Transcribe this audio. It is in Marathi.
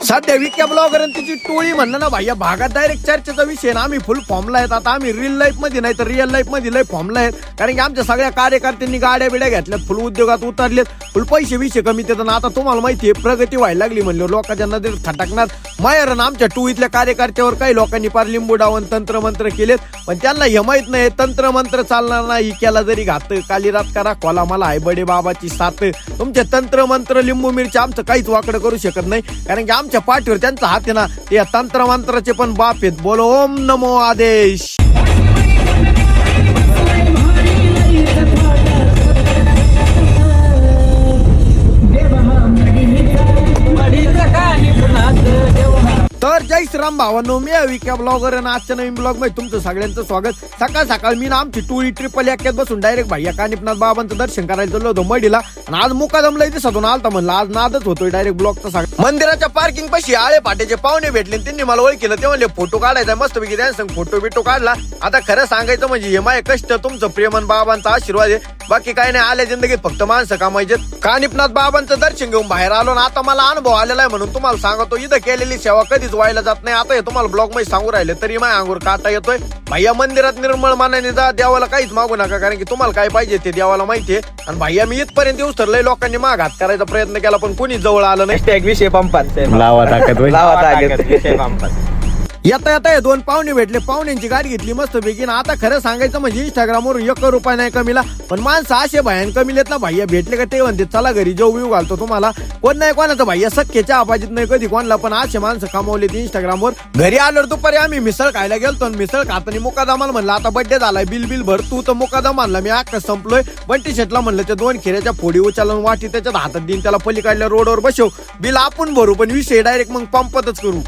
सध्या विक्या ब्लॉगर तिची टोळी म्हणलं ना भाई, या भागात डायरेक्ट चर्चेचा विषय ना. आम्ही फुल फॉर्मला आहेत आता. आम्ही रिअल लाईफ मध्ये नाही तर रिअल लाईफ मध्ये लय फॉर्मला आहेत. कारण की आमच्या सगळ्या कार्यकर्त्यांनी गाड्या बिड्या घेतल्यात, फुल उद्योगात उतरलेत, फुल पैसे विषय कमी देतात ना. आता तुम्हाला माहितीये प्रगती व्हायला लागली म्हणलं लोकांच्या नजरेत खटकणार. मायरन आमच्या टोळीतल्या कार्यकर्त्यावर काही लोकांनी पार लिंबू डावून तंत्रमंत्र केलेत, पण त्यांना हे माहित नाही तंत्रमंत्र चालणार नाही. केला जरी घात काली रात करा खोला मला आहे बडे बाबाची साथ. तुमचे तंत्रमंत्र लिंबू मिरची आमचं काहीच वाकडं करू शकत नाही. कारण की आमच्या पाठीवर त्यांचा हात आहे ना. ते तंत्रमंत्राचे पण बाप आहेत. बोलो ओम नमो आदेश. तर जय श्रीराम भावांनो, मी विक्या ब्लॉगर आणि आजच्या नवीन ब्लॉग मध्ये तुमचं सगळ्यांचं स्वागत. सकाळ सकाळ मी ना आमची टोळी ट्रिपल याक्यात बसून डायरेक्ट भाई कानिपनाथ बाबांचं दर्शन करायला चाललो होतो मडीला. आणि आज मुकादमला दिसतो ना आलता म्हणलं आज नादच होतोय डायरेक्ट ब्लॉगचा सगळं. मंदिराच्या पार्किंग पाशी आळे फाट्याचे पाहुणे भेटले, त्यांनी मला ओळखलं. ते म्हणले फोटो काढायचा मस्तपैकी, त्यांनी फोटो बिटो काढला. आता खरं सांगायचं म्हणजे हे माझे कष्ट तुमचं प्रेमन बाबांचा आशीर्वाद आहे, बाकी काही नाही. आल्या जिंदगीत फक्त माणसं कामायचे. कानिपनाथ बाबांचं दर्शन घेऊन बाहेर आलो ना, आता मला अनुभव आलेला आहे म्हणून तुम्हाला सांगतो. इथं केलेली सेवा कधीच व्हायला जात नाही. आता हे तुम्हाला ब्लॉग मध्ये सांगू राहिले तरी माझ्या अंगावर काटा येतोय. भैया मंदिरात निर्मळ मानाने जा, देवाला काहीच मागू नका, कारण की तुम्हाला काय पाहिजे ते देवाला माहितीये. आणि भैया मी इथपर्यंत येऊस तर लय लोकांनी माग हात करायचा प्रयत्न केला, पण कोणी जवळ आलं नाही. विषय पंपात लावा ताकद विषय पंपात. येता येता हे दोन पाहुणे भेटले, पाहुण्यांची गाडी घेतली मस्त पैकी. आता खरं सांगायचं म्हणजे इंस्टाग्रामवर 1 रुपया नाही कमीला, पण माणसं असे भयान कमीलेत ना. भैया भेटले का ते म्हणते चला घरी जेव विव घालतो तुम्हाला. कोण नाही कोणाचं भैया सख्याच्या आबाजीत नाही कधी कोणाला, पण असे माणसं कमावले ती इंस्टाग्रामवर. घरी आल्यावर दुपारी आम्ही मिसळ खायला गेलतो. मिसळ खाताना मुकादमाला म्हणलं आता बड्डे झालाय, बिल भर तू. तर मुकादम आणला मी अख्खा संपलोय. बंटी शेटला म्हणलं ते 2 खिऱ्याच्या फोडी उचलून वाटी त्याच्यात हातात देईन, त्याला पलीकडल्या रोडवर बसव, बिल आपण भरू, पण विषय डायरेक्ट मग पंपातच करू.